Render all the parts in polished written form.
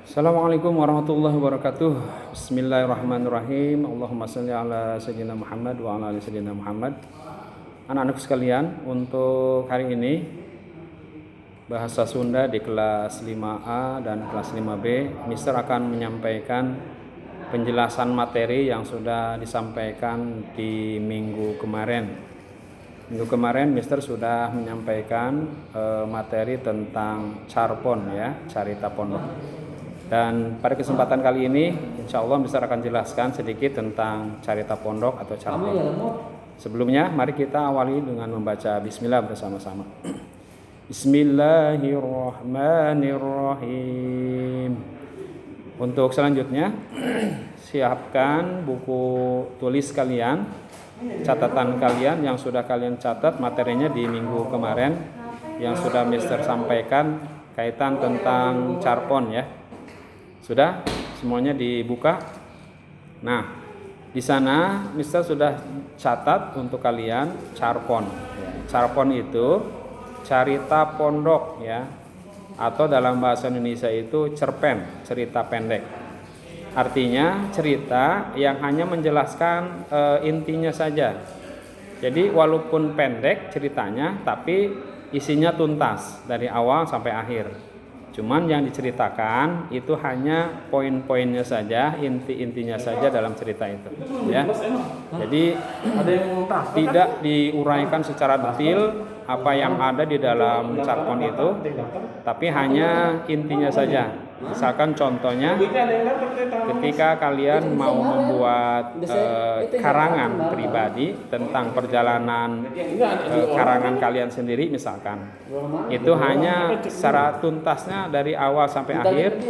Assalamualaikum warahmatullahi wabarakatuh. Bismillahirrahmanirrahim. Allahumma shalli ala sayyidina Muhammad wa ala ali sayyidina Muhammad. Anak-anak sekalian, untuk hari ini bahasa Sunda di kelas 5A dan kelas 5B, Mister akan menyampaikan penjelasan materi yang sudah disampaikan di minggu kemarin. Minggu kemarin Mister sudah menyampaikan materi tentang carpon, ya, carita pondok. Dan pada kesempatan kali ini, insya Allah Mister akan jelaskan sedikit tentang carita pondok atau carpon. Sebelumnya, mari kita awali dengan membaca Bismillah bersama-sama. Bismillahirrahmanirrahim. Untuk selanjutnya, siapkan buku tulis kalian, catatan kalian yang sudah kalian catat materinya di minggu kemarin yang sudah Mister sampaikan kaitan tentang carpon, ya. Sudah semuanya dibuka. Nah, di sana Mister sudah catat untuk kalian carpon. Carpon itu carita pondok, ya, atau dalam bahasa Indonesia itu cerpen, cerita pendek. Artinya cerita yang hanya menjelaskan intinya saja. Jadi walaupun pendek ceritanya, tapi isinya tuntas dari awal sampai akhir. Cuman yang diceritakan itu hanya poin-poinnya saja, inti-intinya saja dalam cerita itu, ya. Jadi tidak diuraikan secara detail apa yang ada di dalam carpon itu, tapi hanya intinya saja. Misalkan contohnya, ketika kalian mau membuat karangan pribadi tentang perjalanan karangan kalian sendiri, misalkan, itu hanya secara tuntasnya dari awal sampai akhir,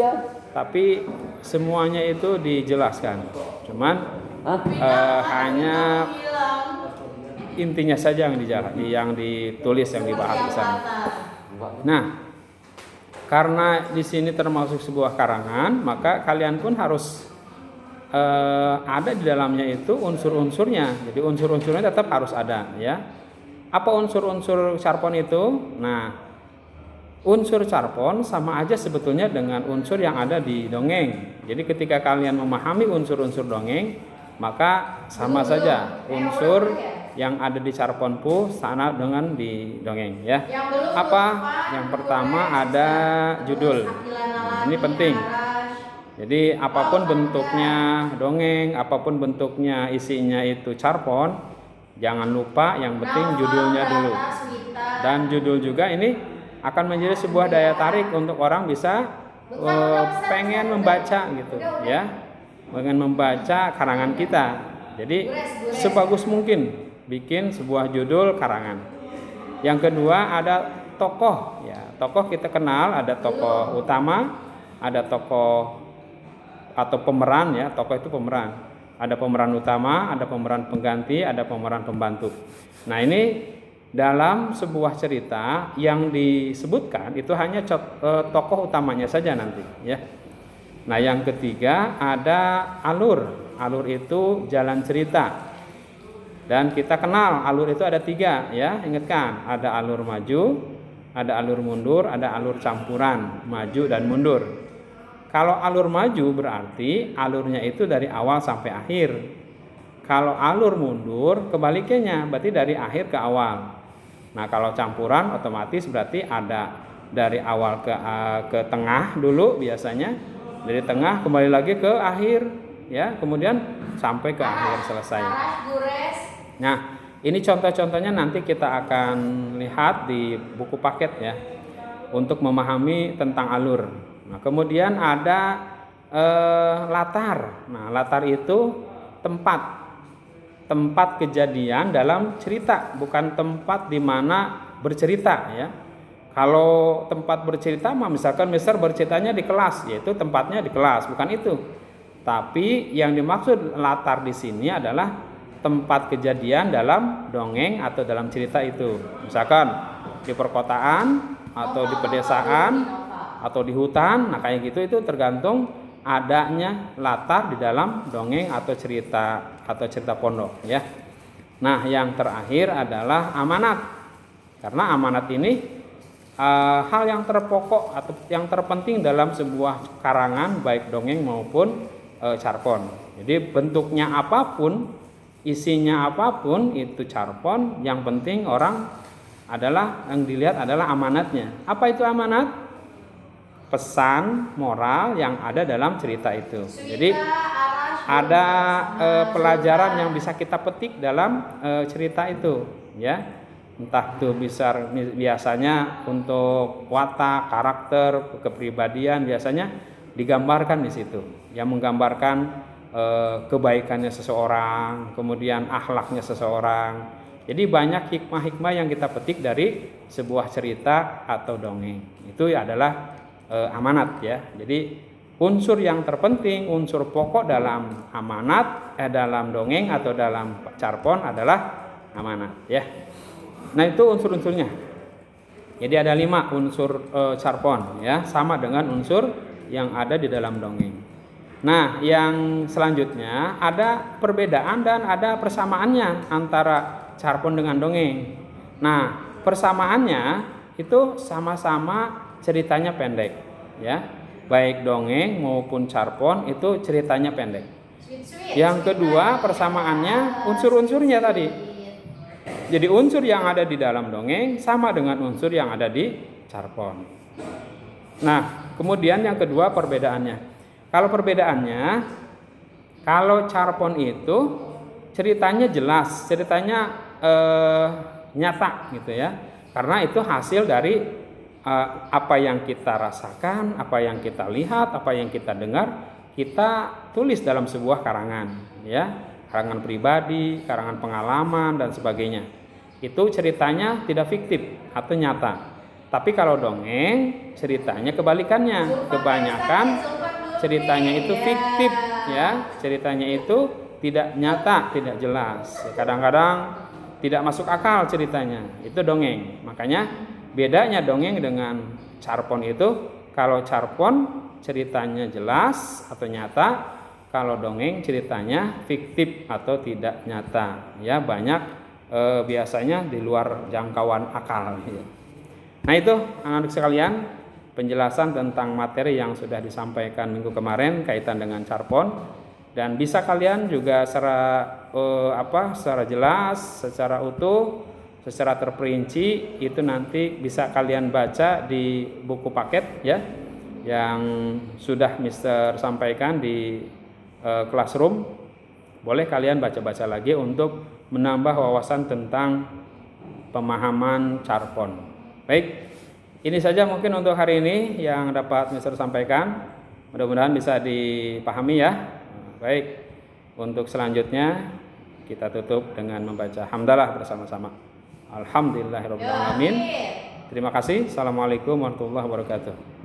tapi semuanya itu dijelaskan. Cuman hanya intinya saja yang ditulis, yang dibahas di sana. Nah, karena di sini termasuk sebuah karangan, maka kalian pun harus ada di dalamnya itu unsur-unsurnya. Jadi unsur-unsurnya tetap harus ada, ya. Apa unsur-unsur carpon itu? Nah, unsur carpon sama aja sebetulnya dengan unsur yang ada di dongeng. Jadi ketika kalian memahami unsur-unsur dongeng, maka sama saja unsur yang ada di carpon pun sama dengan di dongeng, ya. Apa? Yang pertama ada judul. Nah, ini penting. Jadi apapun bentuknya dongeng, apapun bentuknya isinya itu carpon, jangan lupa yang penting judulnya dulu. Dan judul juga ini akan menjadi sebuah daya tarik untuk orang bisa pengen membaca gitu, ya. Pengen membaca karangan kita. Jadi sebagus mungkin bikin sebuah judul karangan. Yang kedua ada tokoh, ya. Tokoh kita kenal, ada tokoh utama, ada tokoh atau pemeran, ya. Tokoh itu pemeran. Ada pemeran utama, ada pemeran pengganti, ada pemeran pembantu. Nah, ini dalam sebuah cerita yang disebutkan itu hanya tokoh utamanya saja nanti, ya. Nah, yang ketiga ada alur. Alur itu jalan cerita. Dan kita kenal alur itu ada 3, ya. Ingatkan, ada alur maju, ada alur mundur, ada alur campuran, maju dan mundur. Kalau alur maju berarti alurnya itu dari awal sampai akhir. Kalau alur mundur kebalikannya, berarti dari akhir ke awal. Nah, kalau campuran otomatis berarti ada dari awal ke tengah dulu biasanya, dari tengah kembali lagi ke akhir, ya, kemudian sampai ke akhir selesai. Nah, ini contoh-contohnya nanti kita akan lihat di buku paket, ya, untuk memahami tentang alur. Nah, kemudian ada latar. Nah, latar itu tempat kejadian dalam cerita, bukan tempat di mana bercerita, ya. Kalau tempat bercerita mah misalkan Mister berceritanya di kelas, yaitu tempatnya di kelas, bukan itu. Tapi yang dimaksud latar di sini adalah tempat kejadian dalam dongeng atau dalam cerita itu. Misalkan di perkotaan atau di pedesaan atau di hutan, nah kayak gitu, itu tergantung adanya latar di dalam dongeng atau cerita pondok, ya. Nah, yang terakhir adalah amanat. Karena amanat ini hal yang terpokok atau yang terpenting dalam sebuah karangan baik dongeng maupun carpon. Jadi bentuknya apapun, isinya apapun itu carpon, yang penting orang adalah yang dilihat adalah amanatnya. Apa itu amanat? Pesan moral yang ada dalam cerita itu. Jadi ada pelajaran yang bisa kita petik dalam cerita itu, ya. Entah itu biasanya untuk watak, karakter, kepribadian biasanya digambarkan di situ. Yang menggambarkan kebaikannya seseorang, kemudian akhlaknya seseorang. Jadi banyak hikmah-hikmah yang kita petik dari sebuah cerita atau dongeng. Itu adalah amanat, ya. Jadi unsur yang terpenting, unsur pokok dalam amanat, dalam dongeng atau dalam carpon adalah amanat, ya. Nah itu unsur-unsurnya. Jadi ada 5 unsur carpon, ya, sama dengan unsur yang ada di dalam dongeng. Nah yang selanjutnya ada perbedaan dan ada persamaannya antara carpon dengan dongeng. Nah persamaannya itu sama-sama ceritanya pendek, ya. Baik dongeng maupun carpon itu ceritanya pendek. Yang kedua persamaannya unsur-unsurnya tadi. Jadi unsur yang ada di dalam dongeng sama dengan unsur yang ada di carpon. Nah kemudian yang kedua perbedaannya. Kalau perbedaannya, kalau carpon itu ceritanya jelas, ceritanya nyata gitu ya. Karena itu hasil dari apa yang kita rasakan, apa yang kita lihat, apa yang kita dengar, kita tulis dalam sebuah karangan, ya, karangan pribadi, karangan pengalaman dan sebagainya. Itu ceritanya tidak fiktif atau nyata. Tapi kalau dongeng ceritanya kebalikannya, kebanyakan ceritanya itu fiktif, ya, ceritanya itu tidak nyata, tidak jelas. Kadang-kadang tidak masuk akal ceritanya, itu dongeng. Makanya bedanya dongeng dengan carpon itu, kalau carpon ceritanya jelas atau nyata, kalau dongeng ceritanya fiktif atau tidak nyata. Ya, banyak biasanya di luar jangkauan akal. Ya. Nah itu anak-anak sekalian penjelasan tentang materi yang sudah disampaikan minggu kemarin kaitan dengan carpon, dan bisa kalian juga secara jelas, secara utuh, secara terperinci itu nanti bisa kalian baca di buku paket, ya, yang sudah Mister sampaikan di classroom. Boleh kalian baca-baca lagi untuk menambah wawasan tentang pemahaman carpon. Baik, ini saja mungkin untuk hari ini yang dapat Mister sampaikan. Mudah-mudahan bisa dipahami, ya. Baik, untuk selanjutnya kita tutup dengan membaca hamdalah bersama-sama. Alhamdulillahirabbil alamin. Terima kasih. Assalamualaikum warahmatullahi wabarakatuh.